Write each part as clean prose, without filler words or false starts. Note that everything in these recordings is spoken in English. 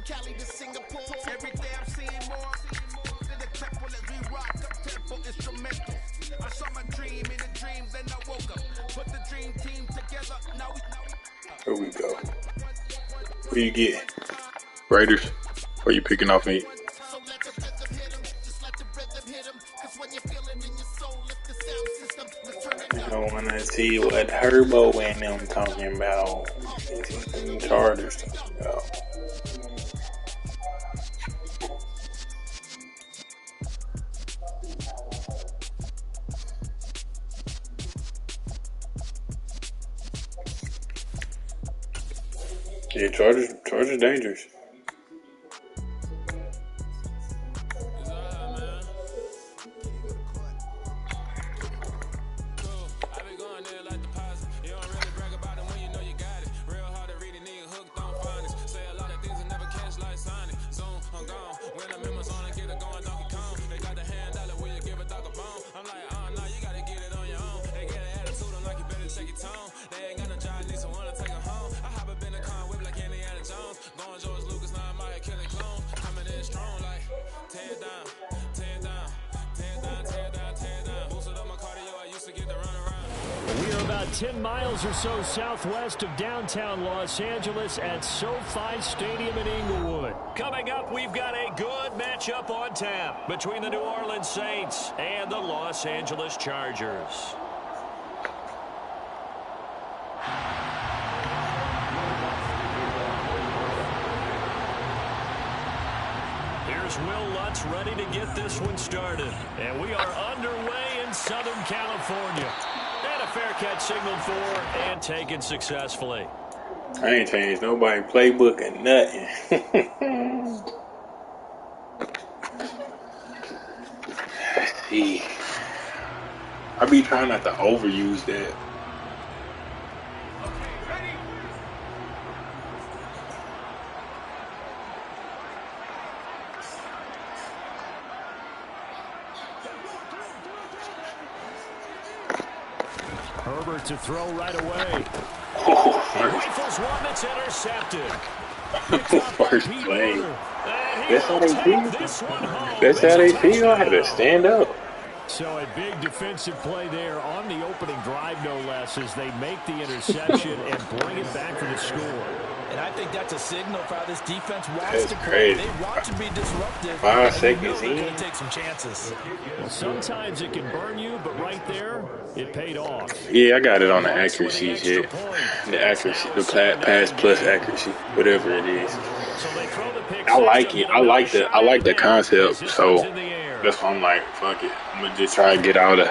Cali to Singapore. Every day I'm seeing more. In the temple as we rock up tempo instrumental. I saw my dream in a dream, then I woke up. Put the dream team together. Now we. Here we go. What do you get? Raiders? Or you picking off me? I want to see what Herbo and them talking about. Chargers talking about. Yeah, Chargers dangerous. We are about 10 miles or so southwest of downtown Los Angeles at SoFi Stadium in Inglewood. Coming up, we've got a good matchup on tap between the New Orleans Saints and the Los Angeles Chargers. Here's Will Lutz ready to get this one started. And we are underway in Southern California. And a fair catch signaled for and taken successfully. I ain't changed nobody playbook or nothing. Let's see. I be trying not to overuse that. Herbert to throw right away. Oh, Rifles one that's intercepted. first play. That's how they feel. That's how they feel. I had to stand up. So a big defensive play there on the opening drive, no less, as they make the interception and bring it back for the score. And I think that's a signal for how this defense wants That's to play. crazy. They want to be disruptive. 5 seconds They're in. going to take some chances. Well, sometimes it can burn you, but right there, it paid off. Yeah, I got it on the accuracy shit. The accuracy, the pass plus accuracy, whatever it is. I like it. I like the concept. So that's why I'm like, fuck it. I'm gonna just try to get all them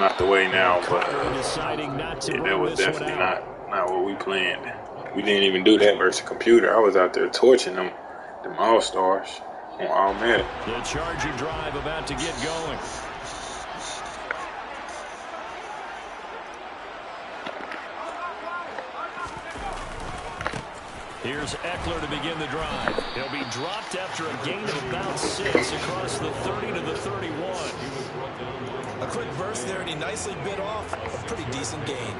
out the way now. But yeah, that was definitely not what we planned. We didn't even do that versus computer. I was out there torching them all-stars on all Madden. The Charger drive about to get going. Here's Eckler to begin the drive. He'll be dropped after a gain of about 6 across the 30 to the 31. A quick burst there, and he nicely bit off a pretty decent gain.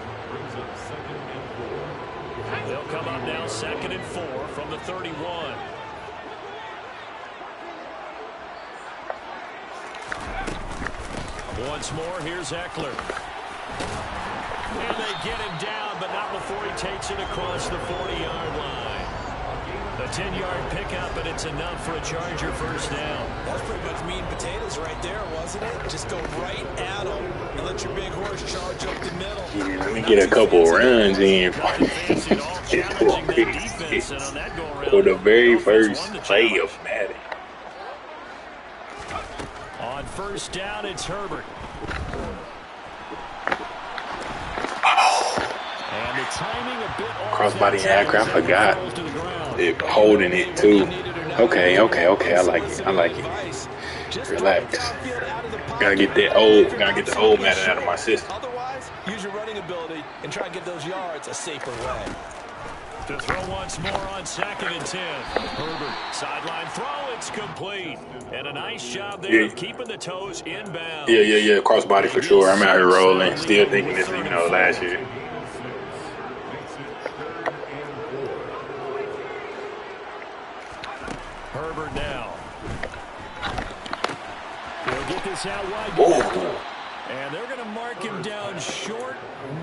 They'll come up now 2nd and 4 from the 31. Once more, here's Eckler. And they get him down, but not before he takes it across the 40-yard line. A 10-yard pickup, and it's enough for a Charger first down. That's pretty much meat and potatoes right there, wasn't it? Just go right at them and let your big horse charge up the middle. Yeah, let me get a couple runs in. For the very first play of Madden. On first down, it's Herbert. And the timing a bit off. Crossbody hacker, I forgot. It holding it too. Okay. I like it. Relax. Gotta get the old Madden out of my system. Otherwise, use your running ability and try and get those yards a safer way. To throw once more on 2nd and 10. Herbert, sideline throw, it's complete. And a nice job there of keeping the toes inbound. Yeah. Crossbody for sure. I'm out here rolling. Still thinking this, last year. Herbert now. He'll get this out wide. Oh. And they're going to mark him down short,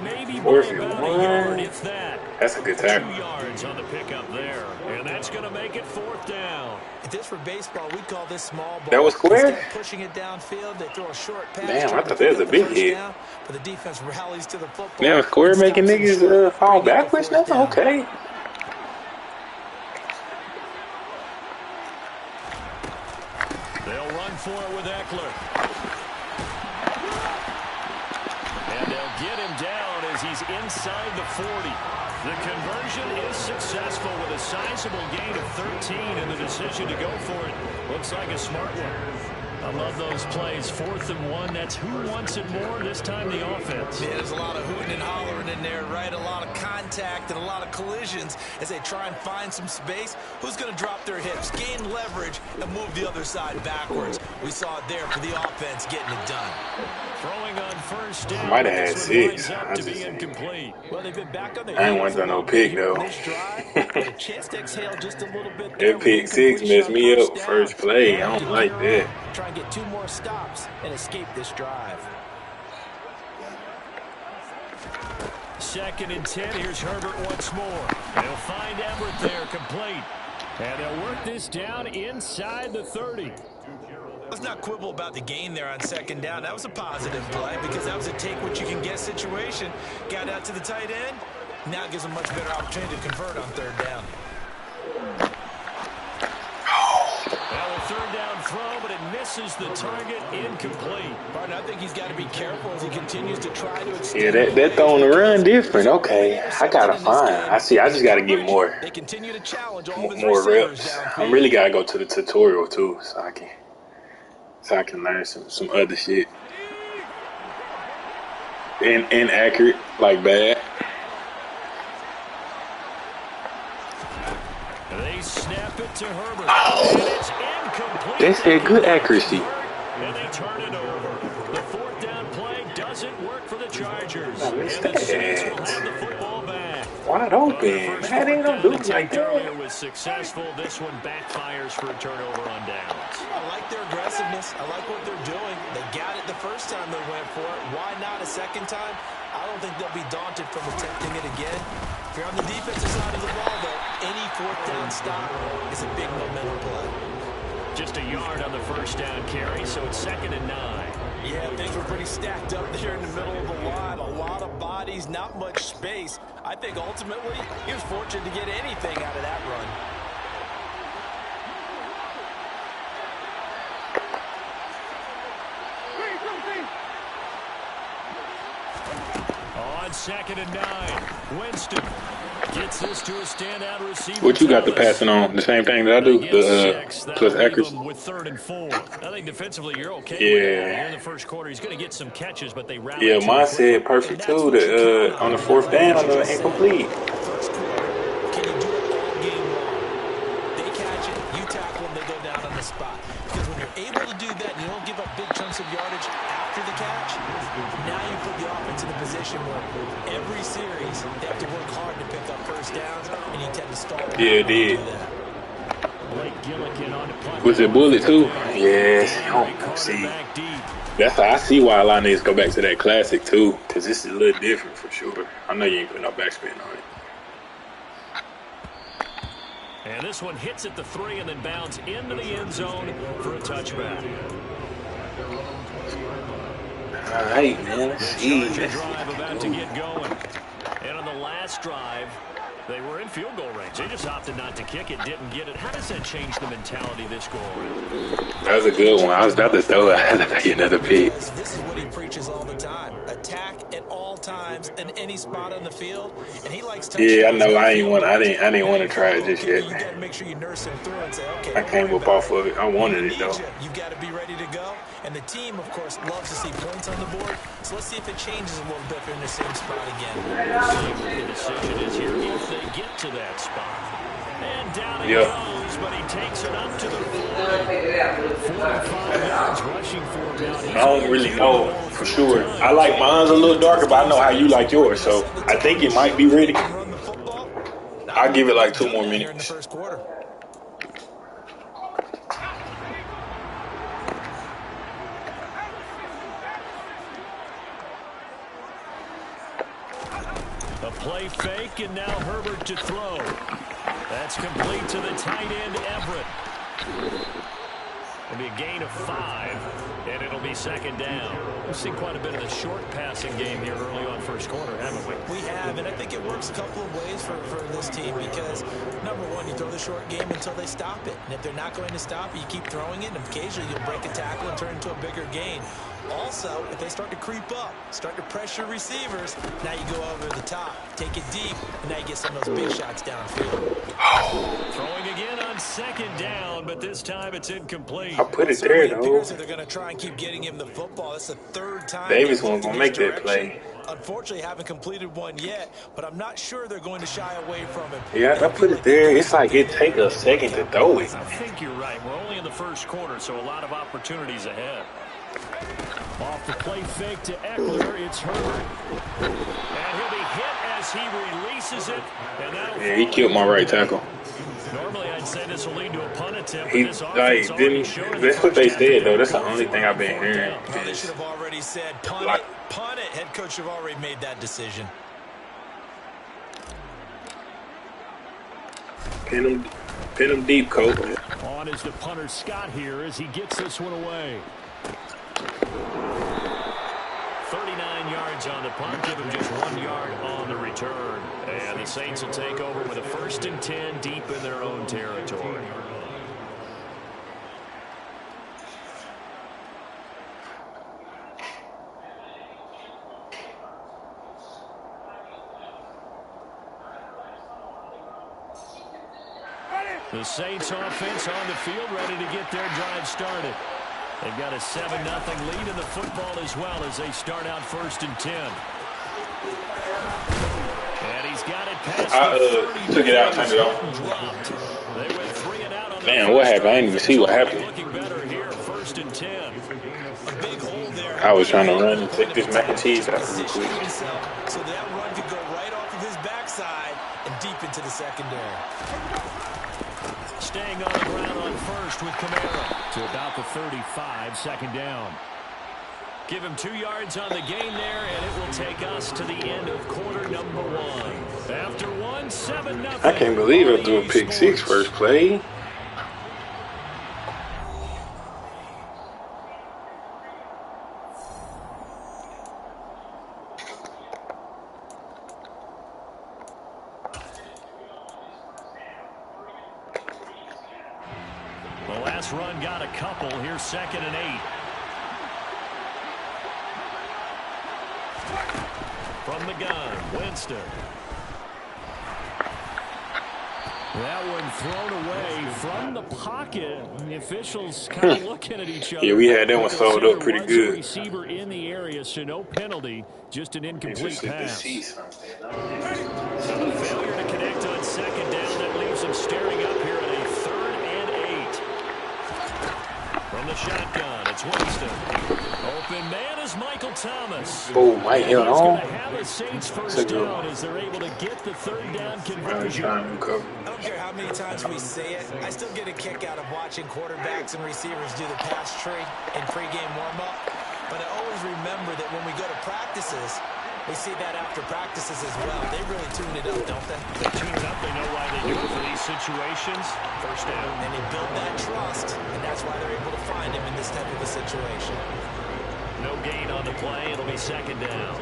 maybe by Fourth about and a yard, one. if that. That's a good tackle. 2 yards on the pickup there. And that's going to make it 4th down. If this were baseball, we'd call this small ball. That was square? Instead of pushing it downfield, they throw a short pass. Damn, I thought that was a big hit. Down, but the defense rallies to the football. Damn, square making niggas fall backwards now? Okay. They'll run for it with Eckler. And they'll get him down as he's inside the 40. The conversion is successful with a sizable gain of 13, and the decision to go for it looks like a smart one. I love those plays. 4th and 1. That's who wants it more, this time the offense. Yeah, there's a lot of hooting and hollering in there, right? A lot of contact and a lot of collisions as they try and find some space. Who's going to drop their hips, gain leverage, and move the other side backwards? We saw it there for the offense getting it done. Throwing on first down. Might have had 6. To be incomplete. Well, they've been back on the I ain't want to no pick, though. A chance to exhale just a little bit. That pick 6 messed me up first play. I don't like that. Try and get 2 more stops and escape this drive. 2nd and 10. Here's Herbert once more. They'll find Everett there, complete. And they'll work this down inside the 30. Let's not quibble about the gain there on 2nd down. That was a positive play because that was a take-what-you-can-get situation. Got out to the tight end. Now gives them much better opportunity to convert on 3rd down. Well, a 3rd down throw, but it misses the target, incomplete. Partner, I think he's got to be careful as he continues to try to extend. Yeah, that throwing the run different. Okay, I gotta find. I just gotta get more. They continue to challenge all his more receivers reps. downfield. I really gotta go to the tutorial too, so I can learn some other shit. Inaccurate, like bad. They snap it to Herbert. And it's incomplete. They said good accuracy. And they turn it over. The 4th down play doesn't work for the Chargers. I And missed the Saints that. will have the football back. Wide open. Man, they don't do it like Earlier that. was successful. This one backfires for a turnover on downs. I like their aggressiveness. I like what they're doing. They got it the first time they went for it. Why not a second time? I don't think they'll be daunted from attempting it again. If you're on the defensive side of the ball, though, any 4th down stop is a big momentum play. Just a yard on the first down carry, so it's 2nd and 9. Yeah, things were pretty stacked up there in the middle of the line. A lot of bodies, not much space. I think ultimately he was fortunate to get anything out of that run. On 2nd and 9, Winston gets this to a standout receiver. What you got the passing on? The same thing that I do? The plus accuracy? With 3rd and 4. I think defensively you're okay Yeah. with that. Here in the first quarter, he's going to get some catches, but they rally. Yeah, mine said perfect too. The on the 4th down on the incomplete. Can you do it all game long? They catch it, you tackle them, they go down on the spot. Because when you're able to do that and you don't give up big chunks of yardage after the catch, now you put the offense in a position where every series they have to work hard to pick up first downs, and you tend to stall. Yeah, it did. Blake Gillikin on the punt. Was it bullet too? Yes. Oh, see, that's how I see why a lot of niggas go back to that classic too, because this is a little different for sure. I know you ain't putting no backspin on it. And this one hits at the 3 and then bounds into the end zone for a touchback. All right, man. Let's see. Charger drive about to get going. And on the last drive, they were in field goal range. They just opted not to kick it, didn't get it. How does that change the mentality this go around? That was a good one. I was about to throw it. I had to make another pick. This is what he preaches all the time. Attack at all times in any spot on the field. And he likes touchdowns. Yeah, I know. I didn't want to try it just You yet. got to make sure you nurse him through and say, okay, I can't whip off of it. I wanted it though. You got to be ready to go. And the team, of course, loves to see points on the board. So let's see if it changes a little bit if they're in the same spot again. See what the decision is here if they get to that spot. And down he goes, but he takes it up to the 45 yards rushing for him. I don't really know for sure. I like mine's a little darker, but I know how you like yours. So I think it might be ready. I'll give it like 2 more minutes. play fake, and now Herbert to throw. That's complete to the tight end, Everett. It'll be a gain of 5, and it'll be second down. We've seen quite a bit of the short passing game here early on first quarter, haven't we? We have, and I think it works a couple of ways for this team because, number one, you throw the short game until they stop it. And if they're not going to stop it, you keep throwing it, and occasionally you'll break a tackle and turn it into a bigger gain. Also, if they start to creep up, start to pressure receivers, now you go over the top, take it deep, and now you get some of those big shots downfield. Throwing again on second down, but this time it's incomplete. I put it there, though. They're going to try and keep getting him the football. That's the third time. Davis wasn't going to make that play. Unfortunately, haven't completed one yet, but I'm not sure they're going to shy away from him. Yeah, I put it there. It's like it take a second to throw it. I think you're right. We're only in the first quarter, so a lot of opportunities ahead. Off the play fake to Eckler, it's Herbert. And he'll be hit as he releases it. And yeah, he killed my right tackle. Normally, I'd say this will lead to a punt attempt. That's what they said, though. That's the only thing I've been hearing. They should have already said punt it. Punt it. Head coach should have already made that decision. Pin him deep, coach. On is the punter Scott here as he gets this one away. 39 yards on the punt, give him just 1 yard on the return. And the Saints will take over with a 1st and 10 deep in their own territory. The Saints offense on the field, ready to get their drive started. They've got a 7-0 lead in the football as well as they start out 1st and 10. And he's got it past the 30. Took it out, turned it off. They went 3 and out on Man, what happened? I didn't even see what happened. Looking better here, 1st and 10. A big hole there. I was trying to run and take this mac and cheese out real quick. So that run could go right off of his backside and deep into the secondary. Staying on the ground on first with Kamara to about the 35, second down. Give him 2 yards on the gain there, and it will take us to the end of quarter number 1. After 1, 7-0. I can't believe I threw a pick 6 first play. The last run got a couple. Here's 2nd and 8. From the gun, Winston. That one thrown away from the pocket. The officials kind of looking at each other. Yeah, we had that one sold up pretty good. Receiver in the area, so no penalty, just an incomplete pass. So the failure to connect on 2nd down, that leaves him staring up here at a 3rd and 8. From the shotgun, it's Winston. Open man is Michael Thomas. Oh, my hell Going on. to have a Saints first down as they're able to get the 3rd down conversion. I don't care how many times we say it, I still get a kick out of watching quarterbacks and receivers do the pass tree in pregame warm-up. But I always remember that when we go to practices, we see that after practices as well. They really tune it up, don't they? They tune it up. They know why they do it for these situations. First down. And they build that trust, and that's why they're able to find him in this type of a situation. No gain on the play. It'll be 2nd down.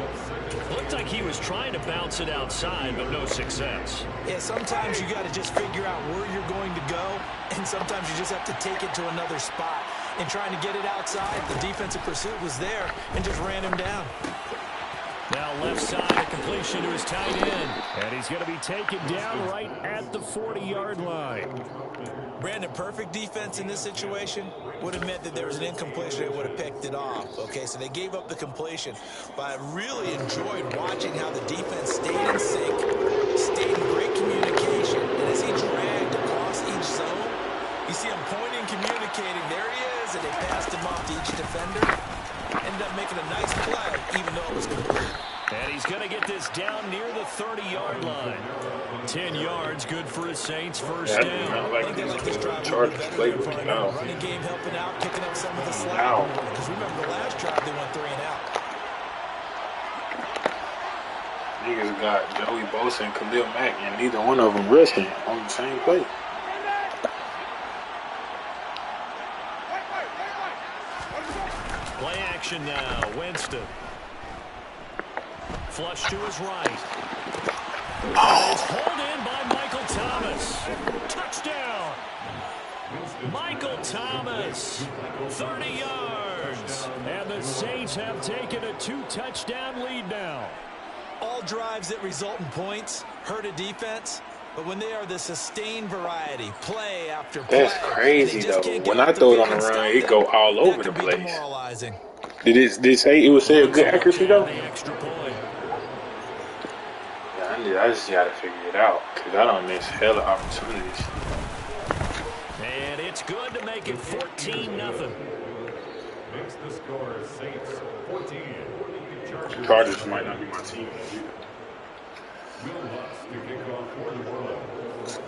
Looked like he was trying to bounce it outside, but no success. Yeah, sometimes you got to just figure out where you're going to go, and sometimes you just have to take it to another spot. And trying to get it outside, the defensive pursuit was there and just ran him down. Now left side, a completion to his tight end. And he's going to be taken down right at the 40-yard line. Brandon, perfect defense in this situation would have meant that there was an incompletion. They would have picked it off. Okay, so they gave up the completion. But I really enjoyed watching how the defense stayed in sync, stayed in great communication. And as he dragged across each zone, you see him pointing, communicating. There he is, and they passed him off to each defender. Ended up making a nice play, even though it was complete. And he's going to get this down near the 30-yard line. 10 yards, good for his Saints, first down. I think they like this drive play now. Running game helping out, picking up some of the slack. Because remember the last drive they went 3 and out. Niggas got Joey Bosa and Khalil Mack, and neither one of them rushing on the same play. Play action now. Winston. Flush to his right. And it's pulled in by Michael Thomas. Touchdown. Michael Thomas. 30 yards. And the Saints have taken a 2-touchdown lead now. All drives that result in points hurt a defense, but when they are the sustained variety, play after play, that's crazy though. When I throw it on the run, it go all over the place. Did it say it would say a good accuracy though? Yeah, I just gotta figure it out because I don't miss hella opportunities. And it's good to make it 14-0. Makes the score Saints 14. Chargers might not be my team. Will Lutz to kick off for the Orleans.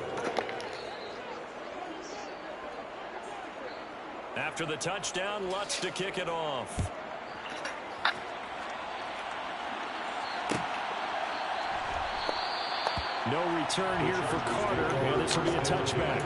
After the touchdown, Lutz to kick it off. No return here for Carter, and this will be a touchback.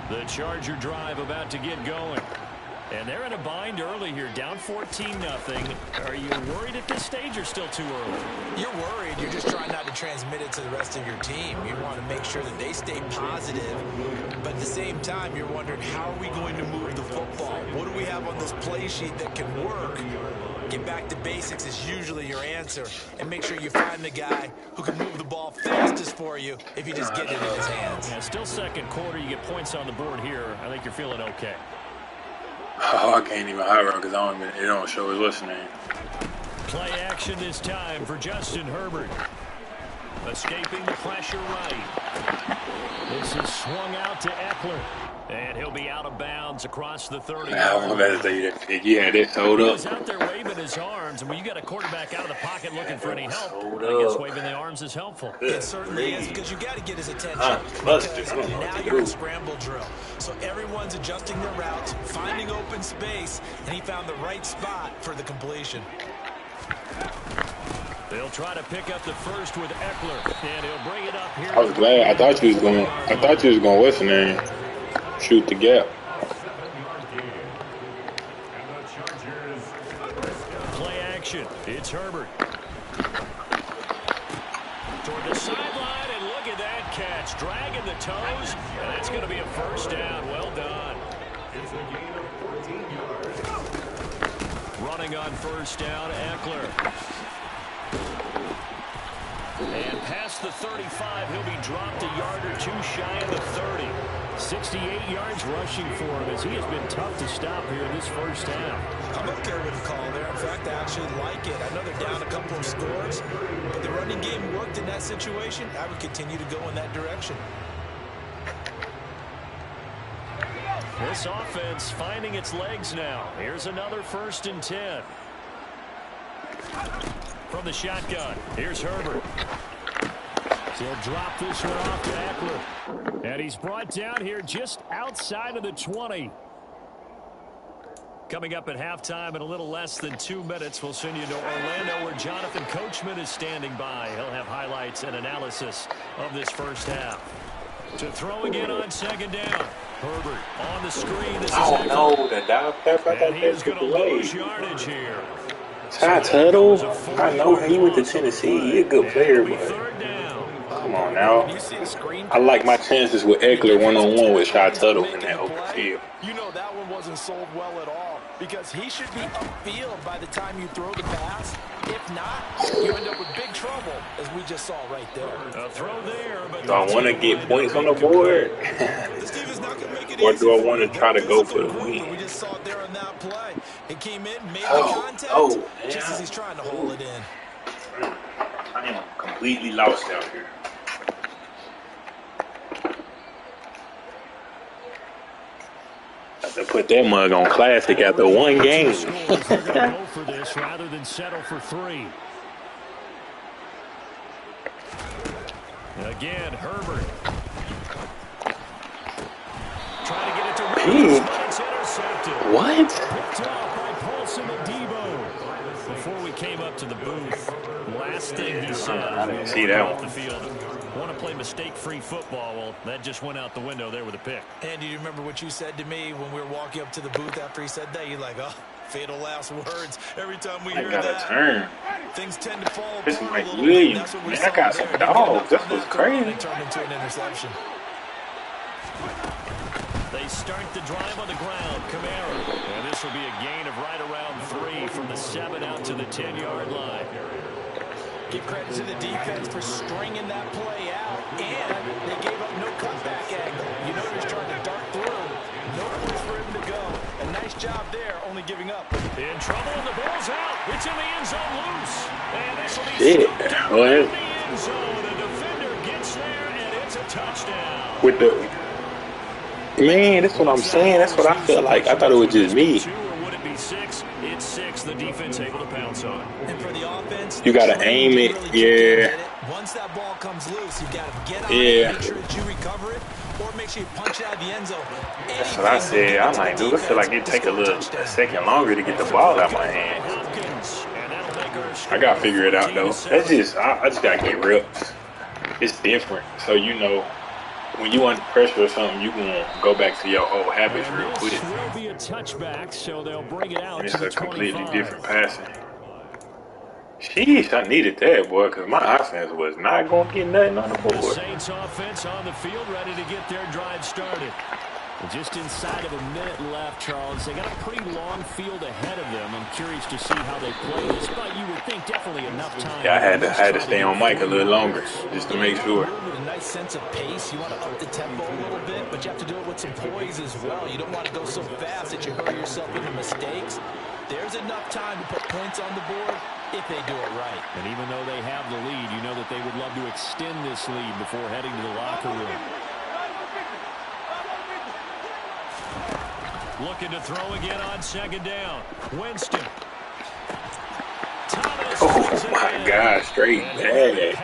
The Charger drive about to get going. And they're in a bind early here, down 14-0. Are you worried at this stage or still too early? You're worried. You're just trying not to transmit it to the rest of your team. You want to make sure that they stay positive. But at the same time, you're wondering, how are we going to move the football? What do we have on this play sheet that can work? Get back to basics is usually your answer. And make sure you find the guy who can move the ball fastest for you if you just get it in his hands. Yeah, still second quarter. You get points on the board here. I think you're feeling okay. Oh, I can't even high roll because it don't show his what's name. Play action this time for Justin Herbert. Escaping the pressure right. This is swung out to Eckler. And he'll be out of bounds across the 30. I'm about to say that you had it hold up. He was out there waving his arms, and when you got a quarterback out of the pocket looking for any help, I guess waving the arms is helpful. It certainly is, because you got to get his attention. Because now you're in scramble drill. So everyone's adjusting their routes, finding open space, and he found the right spot for the completion. They'll try to pick up the first with Eckler, and he'll bring it up here. I was glad. I thought you was going what's the name? Shoot the gap. Play action. It's Herbert. Toward the sideline, and look at that catch. Dragging the toes, and that's going to be a first down. Well done. It's a gain of 14 yards. Running on first down, Eckler. And past the 35, he'll be dropped a yard or two shy of the 30. 68 yards rushing for him as he has been tough to stop here in this first half. I'm okay with the call there. In fact, I actually like it. I know they're down a couple of scores, but the running game worked in that situation. I would continue to go in that direction. This offense finding its legs now. Here's another 1st and 10. From the shotgun, here's Herbert. He'll drop this one off to Eckler. And he's brought down here just outside of the 20. Coming up at halftime in a little less than 2 minutes, we'll send you to Orlando where Jonathan Coachman is standing by. He'll have highlights and analysis of this first half. To throw again on second down. Herbert on the screen. This is no, the dive pass. And he is going to lose yardage here. Ty Tuttle, I know he went to Tennessee. He's a good player, but come on now. I like my chances with Eckler one-on-one with Ty Tuttle in that open field. You know that one wasn't sold well at all, because he should be upfield by the time you throw the pass. If not, you end up with big trouble, as we just saw right there. A throw there, but do I want to get points on the board? Or do I want to try to go for the win? We just saw it there on that play. It came in, made the contact, just as he's trying to hold it in. I am completely lost out here. I have to put that mug on classic after one game. They're going to go for this rather than settle for 3. Again, Herbert. Trying to get it to Williams, but it's intercepted. What? Picked off by Paulson Adebo. Before we came up to the booth, last thing he said I as we didn't were see walking that off one. the field, want to play mistake-free football. Well, that just went out the window there with a pick. And do you remember what you said to me when we were walking up to the booth after he said that? You're like, oh, fatal last words. Every time we hear I got that, a turn. things tend to fall This apart Mike a little Williams. bit. That's what we Man, saw I got there. some He got dogs. enough This on was that throw, and crazy. it turned into an interception. They start the drive on the ground. Kamara. And this will be a gain of right around 3 from the 7 out to the 10-yard line. Give credit to the defense for stringing that play out, and they gave up no cutback angle. You know he's trying to dart through. No place for him to go. A nice job there, only giving up. In trouble, and the ball's out. It's in the end zone loose. And this will be Shit. scooped up Well, in the end zone. The defender gets there, and it's a touchdown. with the man, that's what I'm saying. That's what I feel like. I thought it was just me. 2, or would it be 6? It's 6. The defense able to pounce on. And for the offense, You gotta aim it, yeah. Once that ball comes loose, you've got to get on Yeah. it, make sure that you recover it, or make sure you punch it out of the end zone. That's what I said. I'm like, dude, I feel like it take a second longer to get the ball out my hand. Hopkins, and that'll make our score I gotta figure it out though. 14-7. That's just I just gotta get reps. It's different, so you know when you under pressure or something, you gonna go back to your old habits real quick. This will be a touchback, so they'll bring it out It's to the a completely 25. different passing. Sheesh, I needed that, boy, because my offense was not going to get nothing on the The board. Saints offense on the field, ready to get their drive started. Just inside of a minute left, Charles. They got a pretty long field ahead of them. I'm curious to see how they play this, but you would think definitely enough time. Yeah, I had to stay on Mike a little longer just to make sure. With a nice sense of pace, you want to up the tempo a little bit, but you have to do it with some poise as well. You don't want to go so fast that you hurry yourself into mistakes. There's enough time to put points on the board if they do it right. And even though they have the lead, you know that they would love to extend this lead before heading to the locker room. Looking to throw again on second down. Winston. Thomas. Oh, my God, straight bag.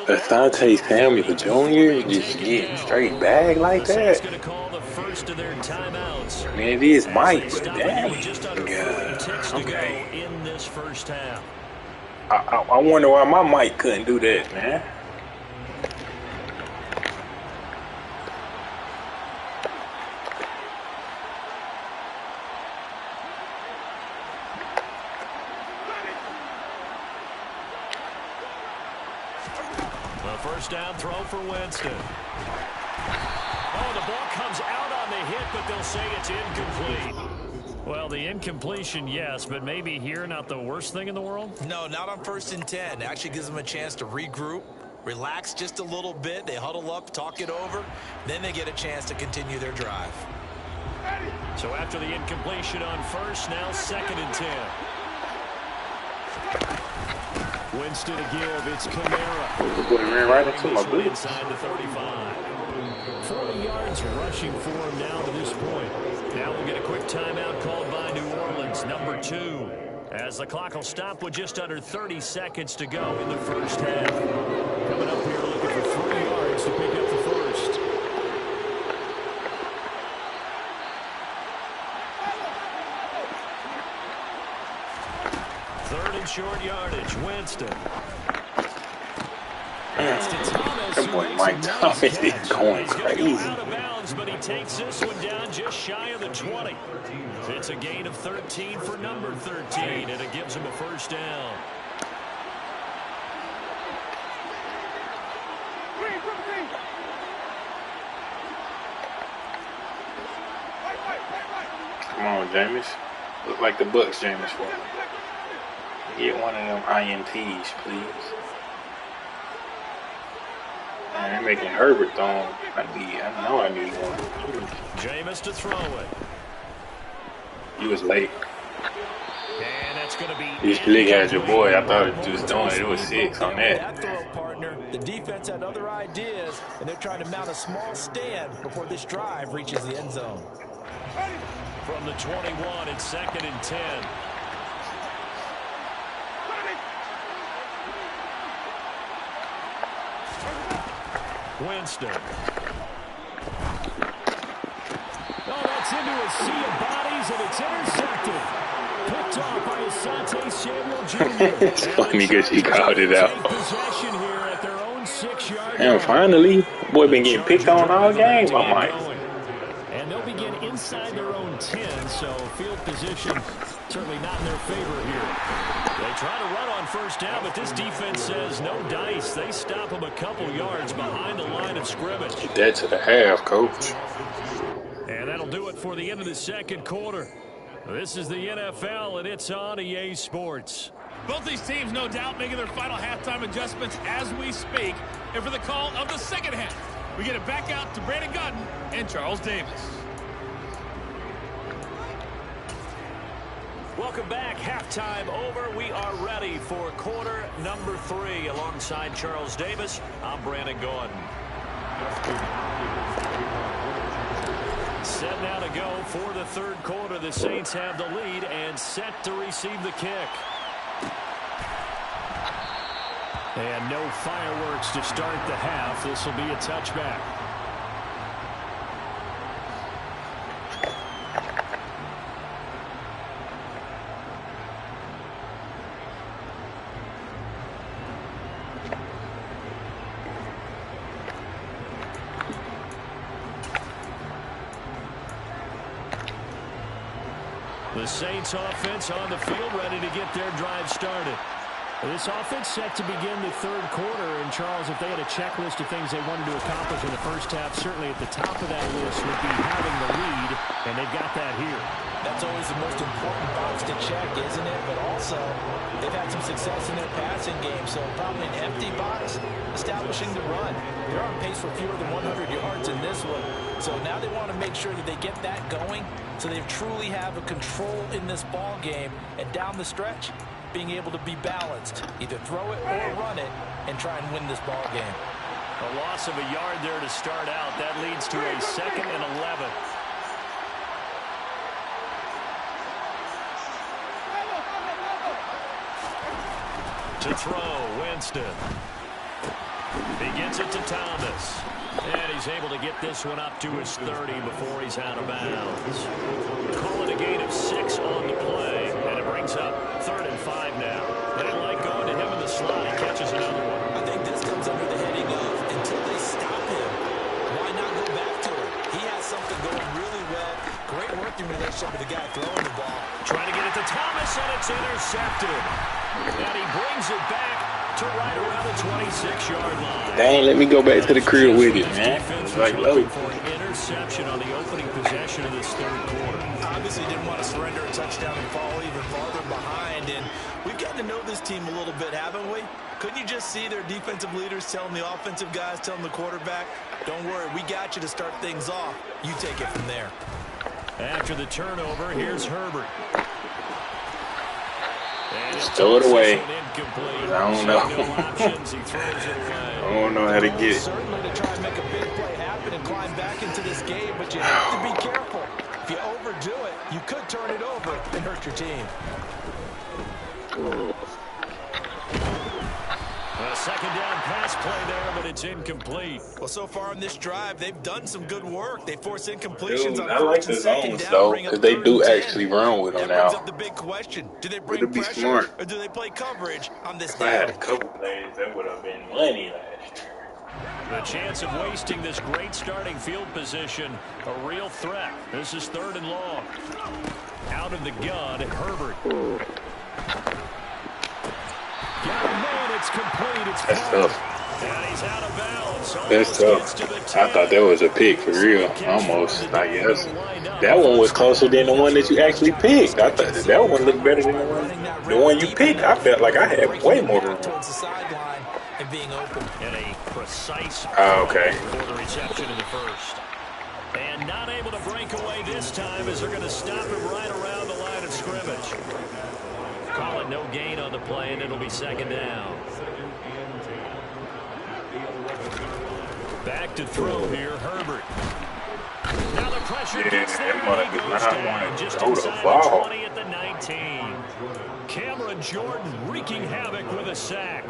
Asante Samuel Jr. just getting straight bag like that. Going to call the first of their timeouts. I mean, it is Mike, but damn. Just under 40 ticks to go in this first half. I wonder why my Mike couldn't do that, man. First down throw for Winston. Oh, the ball comes out on the hit, but they'll say it's incomplete. Well, the incompletion, yes, but maybe here not the worst thing in the world? No, not on 1st and 10. It actually gives them a chance to regroup, relax just a little bit. They huddle up, talk it over. Then they get a chance to continue their drive. So after the incompletion on first, now 2nd and 10. Winston to give, it's Kamara. Boy, ran right into my boot. Inside the 35. 40 yards rushing for him now to this point. Now we'll get a quick timeout called by New Orleans, number 2. As the clock will stop with just under 30 seconds to go in the first half. Coming up here looking for 3 yards to pick up the first. Third and short yardage, Winston. That boy Mike Thomas is going crazy. Out of bounds, but he takes this one down just shy of the 20. It's a gain of 13 for number 13, and it gives him a first down. Come on, Jameis. Look like the Bucks, Jameis, for me. Get one of them INTs, please. Man, they're making Herbert throw. I know I need one. Jameis to throw it. He was late. And that's going to be... This league has your boy. I thought it was doing it. It was 6 on that. That throw, partner. The defense had other ideas, and they're trying to mount a small stand before this drive reaches the end zone. From the 21, it's 2nd and 10. Winston. Oh, that's into a sea of bodies, and it's intercepted. Picked off by Asante Samuel Jr. It's funny because he called it out. Possession here at their own 6-yard And line. finally, boy been getting picked on all game by Mike. And they'll begin inside their own 10, so field position certainly not in their favor here. They try to run on first down, but this defense says no dice. They stop them a couple yards behind the line of scrimmage. Get that to the half, coach. And that'll do it for the end of the second quarter. This is the NFL, and it's on EA Sports. Both these teams, no doubt, making their final halftime adjustments as we speak. And for the call of the second half, we get it back out to Brandon Gunn and Charles Davis. Welcome back. Halftime over. We are ready for quarter number 3. Alongside Charles Davis, I'm Brandon Gunn. Set now to go for the third quarter. The Saints have the lead and set to receive the kick. And no fireworks to start the half. This will be a touchback. The Saints offense on the field, ready to get their drive started. This offense set to begin the third quarter. And, Charles, if they had a checklist of things they wanted to accomplish in the first half, certainly at the top of that list would be having the lead, and they've got that here. That's always the most important box to check, isn't it? But also, they've had some success in their passing game, so probably an empty box establishing the run. They're on pace for fewer than 100 yards in this one. So now they want to make sure that they get that going so they truly have a control in this ball game. And down the stretch, being able to be balanced, either throw it or run it, and try and win this ball game. A loss of a yard there to start out. That leads to a 2nd and 11. To throw, Winston. He gets it to Thomas. And he's able to get this one up to his 30 before he's out of bounds. Call it a gain of 6 on the play. And it brings up 3rd and 5 now. They didn't like going to him in the slot. He catches another one. I think this comes under the heading of until they stop him, why not go back to him? He has something going really well. Great working relationship with the guy throwing the ball. Trying to get it to Thomas, and it's intercepted. And he brings it back to right around the 26-yard line. Dang, let me go back to the crib with it, man. It's like Lody. For an interception on the opening possession of this third quarter. Obviously didn't want to surrender a touchdown and fall even farther behind. And we've gotten to know this team a little bit, haven't we? Couldn't you just see their defensive leaders telling the offensive guys, telling the quarterback, don't worry, we got you to start things off. You take it from there. After the turnover, here's Herbert. Just throw it away. I don't know. I don't know how to get it. Certainly to try and make a big play happen and climb back into this game, but you have to be careful. If you overdo it, you could turn it over and hurt your team. A second down pass play there, but it's incomplete. Well, so far in this drive, they've done some good work. They force incompletions. Dude, I like the zones, though, because they do actually run with them now. That brings up the big question. Do they bring be pressure smart. or do they play coverage on this If I had a down? couple plays, that would have been money last year. The chance of wasting this great starting field position, a real threat. This is 3rd and long. Out of the gun, Herbert. It's complete. It's That's tough. And he's out of bounds. That's tough. I thought that was a pick for real. Almost, I guess. That one was closer than the one that you actually picked. I thought that one looked better than the one you picked. I felt like I had way more room. Towards the sideline and being open. And a precise okay. For the reception in the first. And not able to break away this time as they're going to stop him right around the line of scrimmage. Call it no gain on the play, and it'll be 2nd down. Back to throw here, Herbert. Now the pressure Yeah, gets there, that and mother he does goes not down want to just throw the inside the ball. 20 at the 19. Cameron Jordan wreaking havoc with a sack.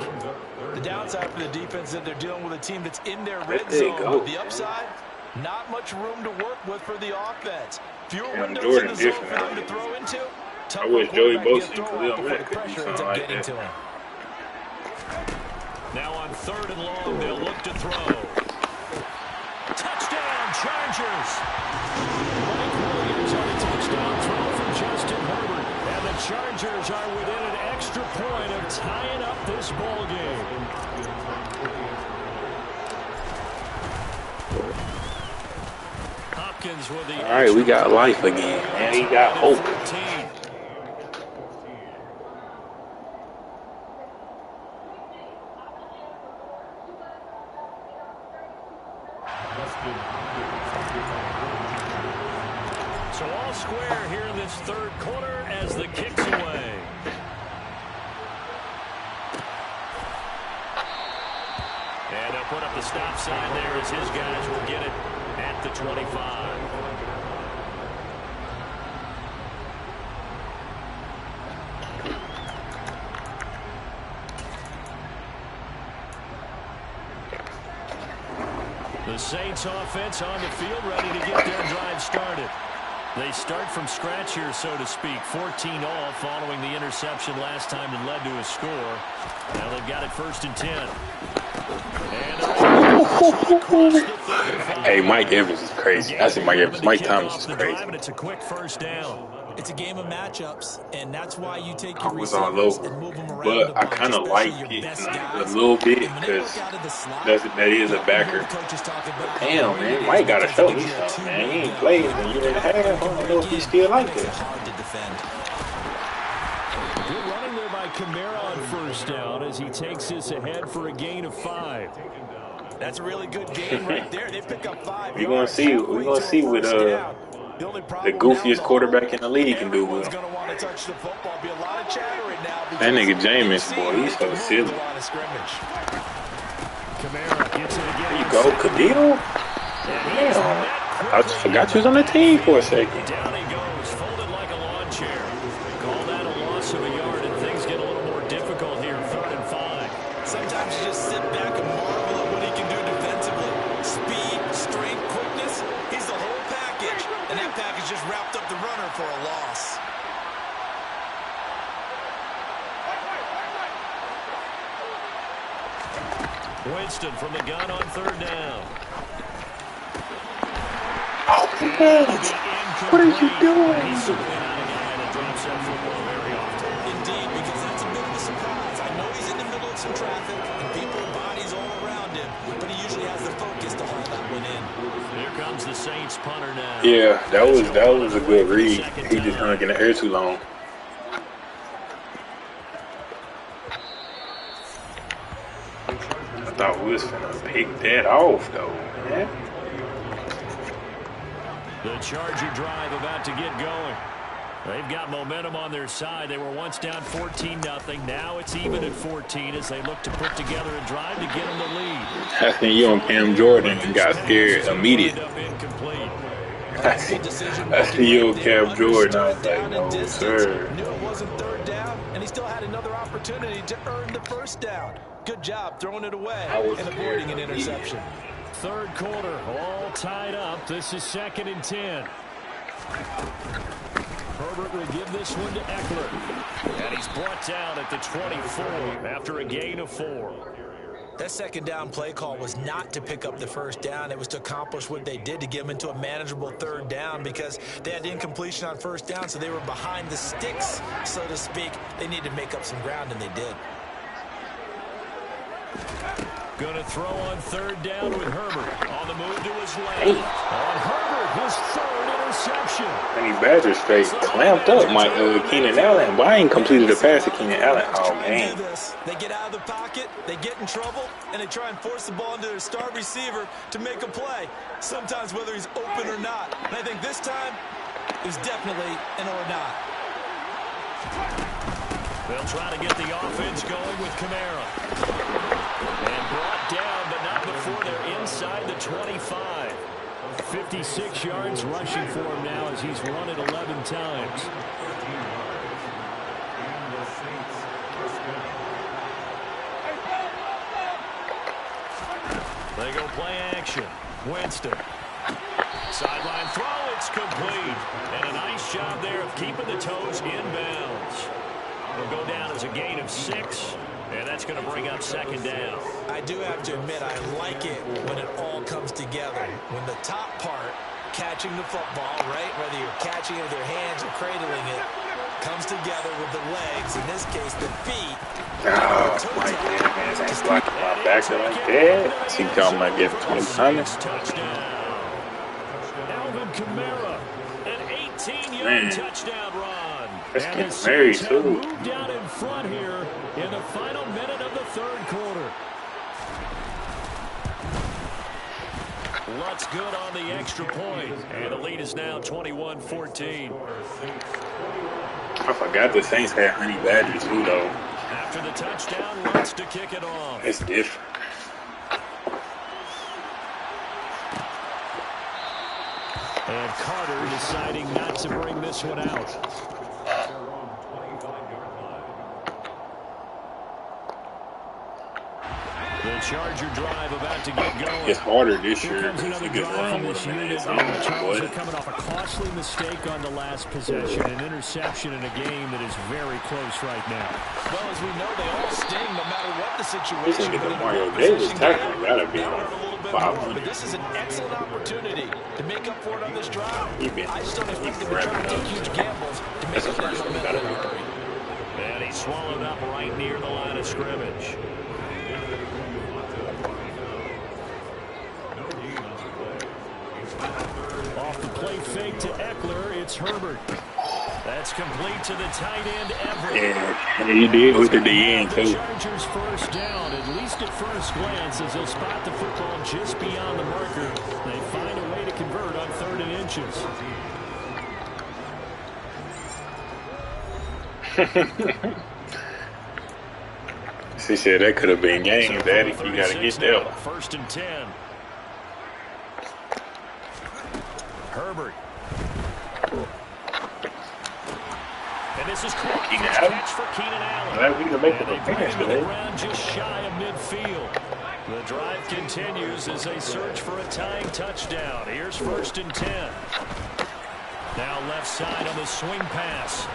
The downside for the defense is that they're dealing with a team that's in their Let red that zone, go. but the upside, not much room to work with for the offense. Fewer Cam windows in Jordan the zone different for them out to here. throw into. Tough I for a wish Joey quarterback to get Bosa throw and off Khalil before Mack the could do pressure ends something up like getting that. to him. Now on 3rd and long, they'll look to throw. Touchdown, Chargers! Mike Williams on a touchdown throw from Justin Herbert. And the Chargers are within an extra point of tying up this ball game. Hopkins with the All right, we got life again, man. We got hope. 14. So all square here in this 3rd quarter as the kick's away. And they'll put up the stop sign there as his guys will get it at the 25. The Saints offense on the field ready to get their drive started. They start from scratch here, so to speak. 14-all following the interception last time that led to a score. Now they've got it 1st and 10. And Hey, Mike Evans is crazy. I see Mike Evans. Mike Thomas is crazy. And it's a quick 1st down. It's a game of matchups, and that's why you take I your was all receivers over, and move them around but a I bunch, kind of especially like your it best a guys. little bit And when they because work out of the slot, that is a backer. coaches talk about Damn, man, Mike gotta show me something, man. He ain't played in a year and a half. I don't know if he's still like makes it this. hard to defend. Good running there by Kamara on 1st down as he takes this ahead for a gain of 5. That's a really good game right there. They pick up 5 We're gonna yards. see. We're gonna see what the goofiest quarterback in the league can do with him. Going to want to touch the football. Be a lot of chatter right now. That nigga Jameis, boy, he's so silly. Kamara gets it again. There you go, Khalil. Damn, I just forgot you was on the team for a second. Down he goes, folded like a lawn chair. Call that a loss of a yard, and things get a little more difficult here. 3rd and 5. Sometimes you just sit back and marvel at what he can do defensively. Speed, strength, quickness. He's the whole package. And that package just wrapped up the runner for a loss. Winston from the gun on 3rd down. Oh, man. What are you doing? He's certainly not a guy that drops that football very often. Indeed, because that's a bit of a surprise. I know he's in the middle of some traffic and people and bodies all around him, but he usually has the focus to haul that one in. Here comes the Saints punter now. Yeah, that was a good read. He just hung in the air too long. I thought we was finna pick that off though, man. The Charger drive about to get going. They've got momentum on their side. They were once down 14-0. Now it's even at 14 as they look to put together a drive to get them the lead. I think you on Cam Jordan and got scared immediately. I see you on Cam Jordan. I was like, no, sir. Knew it wasn't 3rd down, and he still had another opportunity to earn the 1st down. Good job throwing it away and avoiding an interception. 3rd quarter, all tied up. This is 2nd and 10. Herbert will give this one to Eckler. And he's brought down at the 24 after a gain of 4. That 2nd down play call was not to pick up the 1st down. It was to accomplish what they did, to get them into a manageable 3rd down, because they had incompletion on 1st down, so they were behind the sticks, so to speak. They needed to make up some ground, and they did. Going to throw on 3rd down with Herbert. On the move to his left. On Herbert, his 3rd interception. And he Badgers straight clamped up my Keenan Allen. But I ain't completed a pass to Keenan Allen all game. They get out of the pocket, they get in trouble, and they try and force the ball into their star receiver to make a play. Sometimes whether he's open or not. And I think this time, it was definitely an or not. They'll try to get the offense going with Kamara. And brought down, but not before they're inside the 25. 56 yards rushing for him now as he's run it 11 times. They go play action. Winston. Sideline throw, it's complete. And a nice job there of keeping the toes inbounds. It'll go down as a gain of 6, and that's going to bring up second down. I do have to admit, I like it when it all comes together. When the top part, catching the football, right, whether you're catching it with your hands or cradling it, comes together with the legs, in this case the feet. Oh, my goodness, ain't blocking my back like that. See, talking about getting 20 times. Alvin Kamara, an 18-yard touchdown run. That's and getting the married, Saints too. moved down in front here in the final minute of the third quarter. Lutz good on the extra point, and the lead is now 21-14. I forgot the Saints had Honey Badger too, though. After the touchdown, Lutz to kick it off. It's different. And Carter deciding not to bring this one out. The Charger drive about to get going. It's harder this year Here comes because another he gets drive run from with this him in unit. his And own. the Chargers are But coming off a costly mistake on the last possession. An interception in a game that is very close right now. Well, as we know, they all sting no matter what the this situation. nigga But in a Mario possession Davis game, tackling gotta be they'll on hurt a little bit more. 500. But this is an excellent opportunity to make up for it on this drive. He been I just don't expect them to try to take huge gambles to make That's the up that first one. Gotta momentum. be. And he's swallowed up right near the line of scrimmage. Off the play fake to Eckler, it's Herbert. That's complete to the tight end, Everett. Yeah, he did with the end The too. Chargers first down, at least at first glance, as they'll spot the football just beyond the marker. They find a way to convert on 3rd and inches. She said that could have been game, Daddy. You gotta get that one. 1st and 10. Herbert. And this is Clark. Keenan First Allen. catch for Keenan Allen. Glad we can make And the they bring appearance him to the today. ground just shy of midfield. The drive continues as they search for a tying touchdown. Here's 1st and 10. Now left side on the swing pass.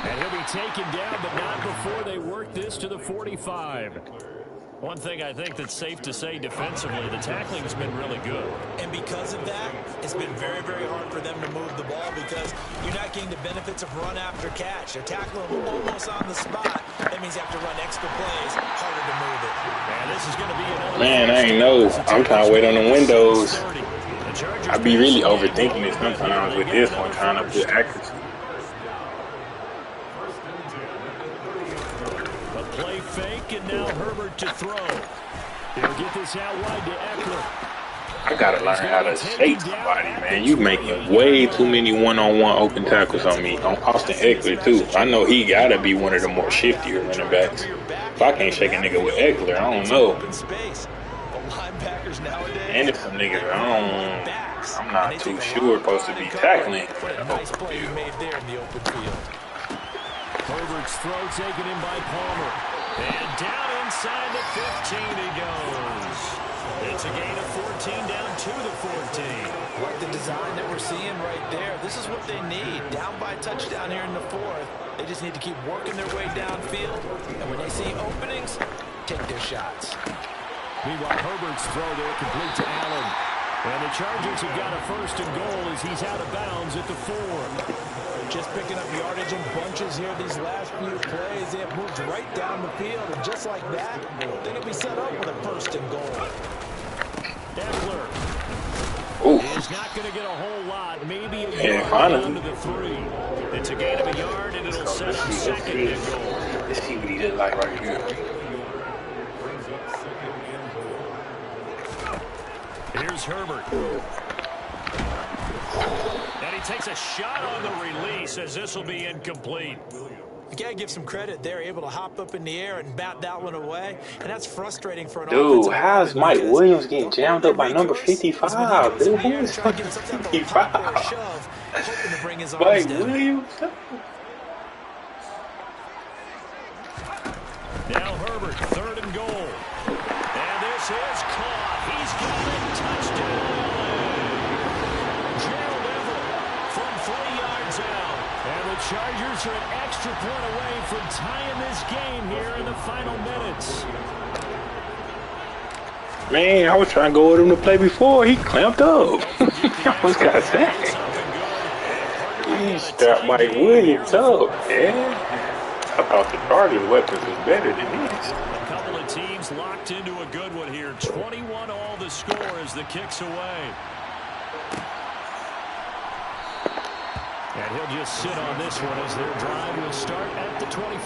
And he'll be taken down, but not before they work this to the 45. One thing I think that's safe to say defensively, the tackling has been really good. And because of that, it's been very, very hard for them to move the ball because you're not getting the benefits of run after catch. They're tackling them almost on the spot. That means you have to run extra plays, harder to move it. And this is going to be another Man, I ain't know. I'm trying to wait on the windows. I be really overthinking it sometimes with this one, trying to put accuracy. A play fake, and now Herbert to throw. He'll get this out wide to Eckler. I gotta learn how to shake somebody, man. You making way too many one-on-one open tackles on me. On Austin Eckler, too. I know he gotta be one of the more shiftier running backs. If I can't shake a nigga with Eckler, I don't know. And if some niggas I'm not too sure supposed to be tackling. Nice play you made there in the open field. Herbert's throw taken in by Palmer. And down inside the 15 he goes. It's a gain of 14 down to the 14. Like the design that we're seeing right there. This is what they need. Down by a touchdown here in the 4th. They just need to keep working their way downfield. And when they see openings, take their shots. Meanwhile, Herbert's throw there complete to Allen. And the Chargers have got a 1st and goal as he's out of bounds at the 4. Just picking up yardage in bunches here these last few plays. They have moved right down the field. And just like that, they're going to be set up with a 1st and goal. Eckler Ooh. is not going to get a whole lot. Maybe a Yeah, yard finally. down to the 3. It's a gain of a yard, and it'll set up 2nd and goal. Let's see what he did like right here. Here's Herbert. And he takes a shot on the release as this will be incomplete. You got to give some credit. They're able to hop up in the air and bat that one away, and that's frustrating for an Dude, offensive how's lineman Mike because Williams the getting only way jammed they up by number recourse is when he 55? goes in Dude, the who air and is try to number get some type of a pop or a 55? shove, hoping to bring his arms Mike down. Williams? Now Herbert, 3rd and goal. And this is caught. He's got it. Touchdown. Gerald Everett from 3 yards out. And the Chargers are an extra point away from tying this game here in the final minutes. Man, I was trying to go with him to play before. He clamped up. I was gonna say. He strapped Mike Williams up, man. I thought the Chargers' weapons was better than this. A couple of teams locked into a good one here. 21 all the score as the kick's away. And he'll just sit on this one as their drive will start at the 25.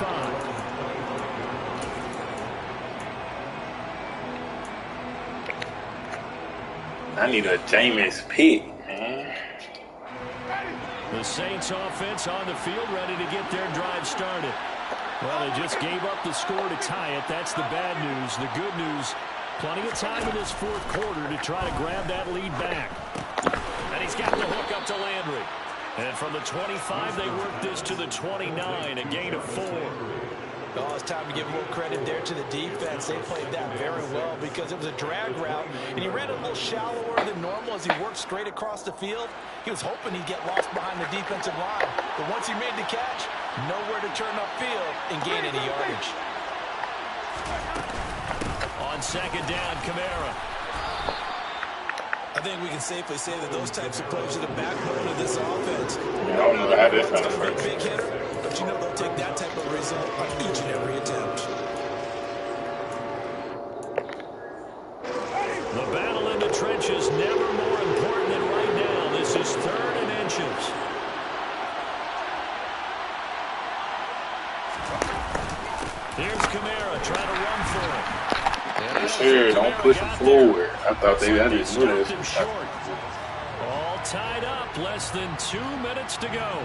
I need a Jameis pick, man. The Saints offense on the field ready to get their drive started. Well, they just gave up the score to tie it. That's the bad news. The good news, plenty of time in this 4th quarter to try to grab that lead back. And he's got the hook up to Landry. And from the 25, they work this to the 29, a gain of 4. Oh, it's time to give a little credit there to the defense. They played that very well because it was a drag route, and he ran a little shallower than normal as he worked straight across the field. He was hoping he'd get lost behind the defensive line, but once he made the catch, nowhere to turn upfield and gain any yardage. On 2nd down, Kamara. I think we can safely say that those types of plays are the backbone of this offense. I don't know how this It's gonna going to be a work. big hitter, but you know they'll take that type of result on each and every attempt. The battle in the trenches never more important than right now. This is 3rd and inches. Here's Kamara trying to run for it. Sure, don't push him forward. I thought I just knew this. All tied up, less than 2 minutes to go.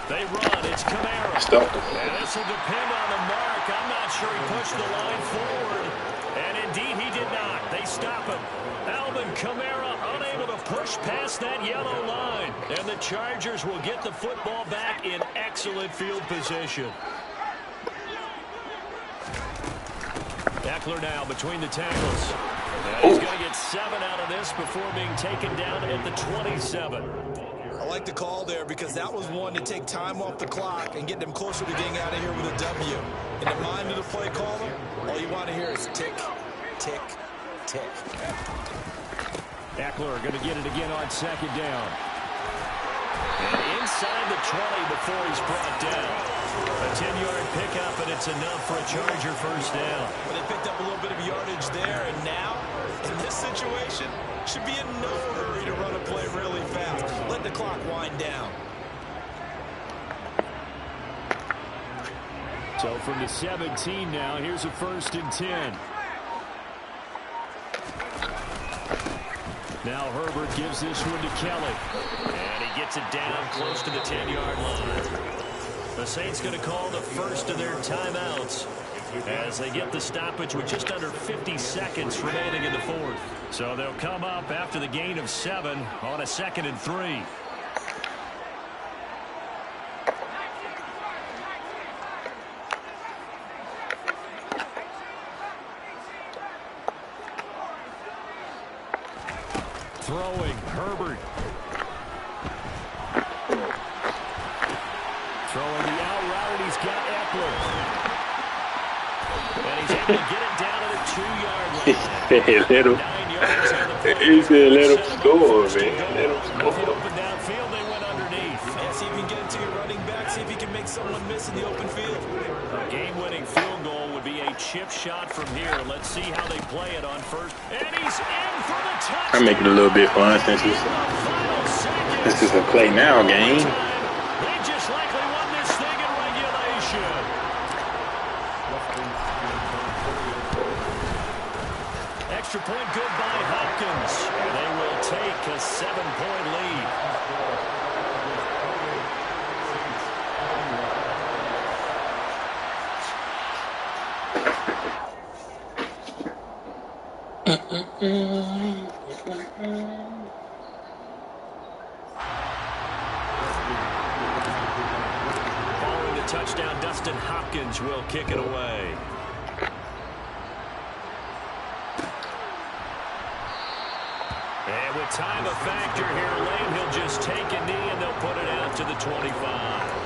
They run. It's Kamara. Stumped him. And this will depend on the mark. I'm not sure he pushed the line forward. And indeed he did not. They stop him. Alvin Kamara unable to push past that yellow line. And the Chargers will get the football back in excellent field position. Eckler now between the tackles. And he's going to get 7 out of this before being taken down at the 27. I like the call there because that was one to take time off the clock and get them closer to getting out of here with a W. In the mind of the play caller, all you want to hear is tick, tick, tick. Eckler going to get it again on 2nd down. And inside the 20 before he's brought down. A 10-yard pickup, and it's enough for a Charger first down. But they picked up a little bit of yardage there, and now, in this situation, should be in no hurry to run a play really fast. Let the clock wind down. So from the 17 now, here's a 1st and 10. Now Herbert gives this one to Kelly. And he gets it down close to the 10-yard line. The Saints going to call the first of their timeouts as they get the stoppage with just under 50 seconds remaining in the 4th. So they'll come up after the gain of 7 on a 2nd and 3. Throwing, Herbert. Throwing the out route, and he's got Eckler. And he's able to get it down to the 2-yard line. He said let him score, man. Let him score. Open downfield, they went underneath. Yes, he someone miss in the open field. A game-winning field goal would be a chip shot from here. Let's see how they play it on first. And he's in for the touchdown. I make it a little bit fun since this is a play now game. They just likely won this thing in regulation. Extra point good by Hopkins. They will take a 7-point lead. Following the touchdown, Dustin Hopkins will kick it away. And with time a factor here late, he'll just take a knee and they'll put it out to the 25.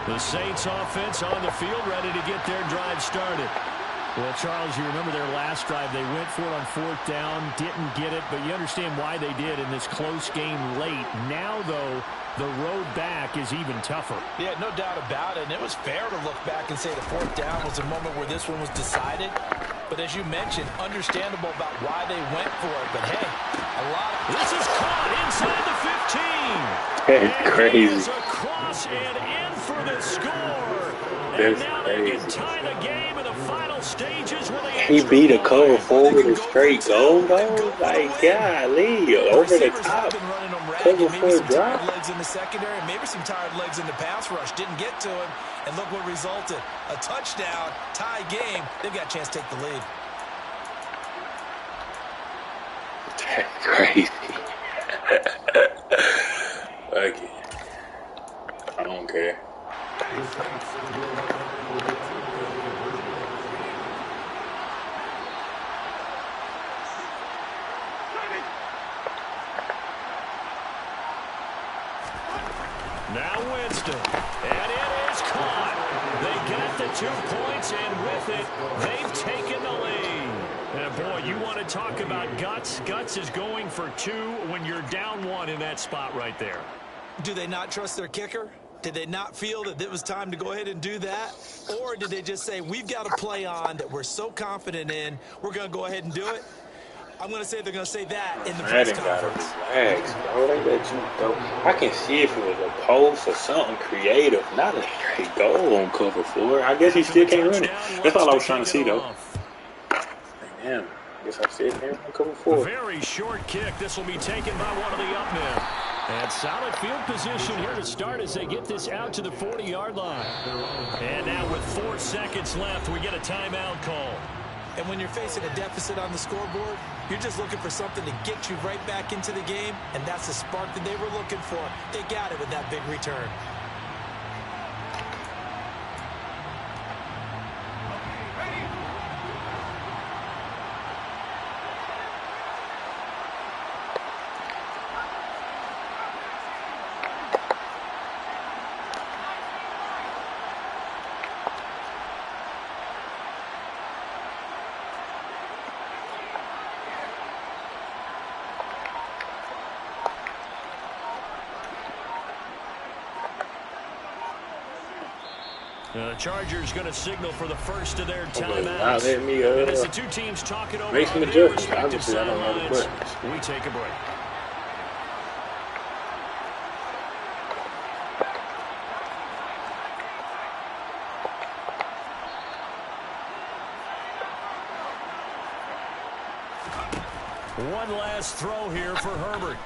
The Saints offense on the field, ready to get their drive started. Well, Charles, you remember their last drive. They went for it on 4th down, didn't get it, but you understand why they did in this close game late. Now, though, the road back is even tougher. Yeah, no doubt about it. And it was fair to look back and say the 4th down was a moment where this one was decided. But as you mentioned, understandable about why they went for it. But, hey, a lot of... This is caught inside the 15. That's crazy. Across and in for the score. That's and now crazy. they can tie the game in the final stages with the He beat a cover 4 with a straight goal, though? Like, golly, over the top. Cover 4 drop. Legs in the secondary, maybe some tired legs in the pass rush. Didn't get to him, and look what resulted. A touchdown, tie game. They've got a chance to take the lead. That's crazy. Fuck it. I don't care. Now Winston, and it is caught. They got the 2 points, and with it, they've taken the lead. And boy, you want to talk about guts. Guts is going for 2 when you're down 1 in that spot right there. Do they not trust their kicker? Did they not feel that it was time to go ahead and do that? Or did they just say, we've got a play on that we're so confident in, we're going to go ahead and do it? I'm going to say they're going to say that in the press conference. Relax, bro. They let you go. I can see if it was a post or something creative, not a straight goal on cover 4. I guess he still can't run it. That's all I was trying to see, though. Damn. I guess I still can't run cover 4. Very short kick. This will be taken by one of the up men. And solid field position here to start as they get this out to the 40-yard line. And now with 4 seconds left, we get a timeout call. And when you're facing a deficit on the scoreboard, you're just looking for something to get you right back into the game, and that's the spark that they were looking for. They got it with that big return. The Chargers going to signal for the first of their timeouts. Now let me And as the 2 teams talk it over make some on their adjustments. respective Obviously, I don't know the sidelines, buttons. we take a break. One last throw here for Herbert.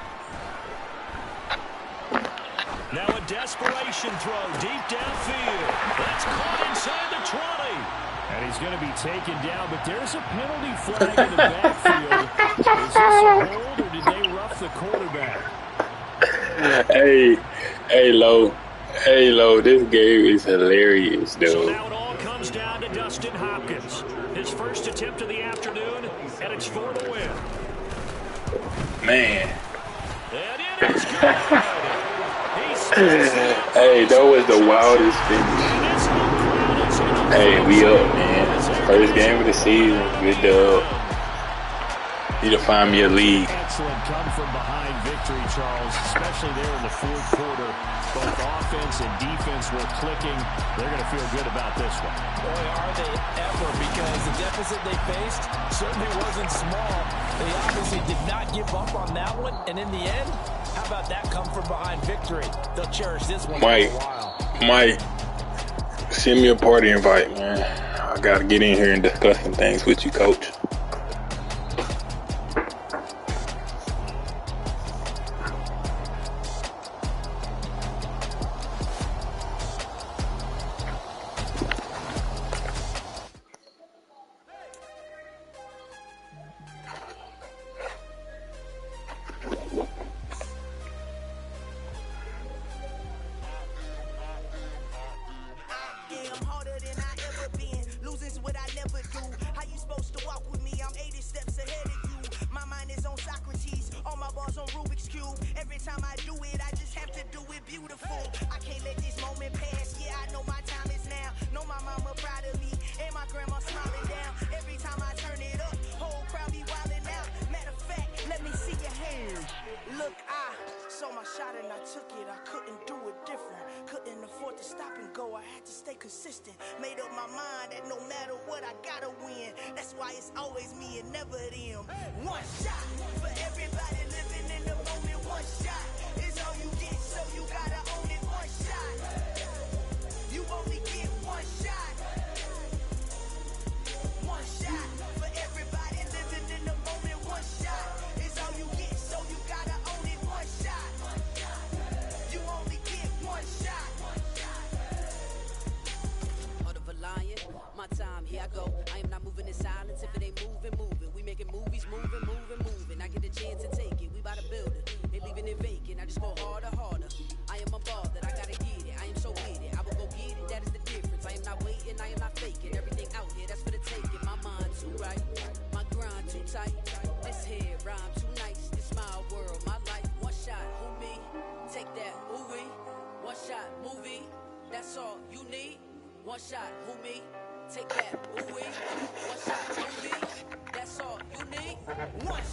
Now a desperation throw deep downfield. That's caught inside the 20. And he's going to be taken down, but there's a penalty flag in the backfield. Is this a hold, or did they rough the quarterback? Hey, Lo, this game is hilarious, dude. So now it all comes down to Dustin Hopkins. His first attempt of the afternoon, and it's for the win. Man. And it is good. Hey, that was the wildest finish. Hey, we up, man. First game of the season. Good dub. Need to find me a league. Excellent come from behind victory, Charles, especially there in the fourth quarter. Both offense and defense were clicking. They're going to feel good about this one. Boy, are they ever, because the deficit they faced certainly wasn't small. They obviously did not give up on that one, and in the end, how about that come from behind victory? They'll cherish this one for a while. Mike, send me a party invite, man. I got to get in here and discuss some things with you, Coach. One shot, who me? Take that, ooh-wee. One shot, who me? That's all you need. One shot.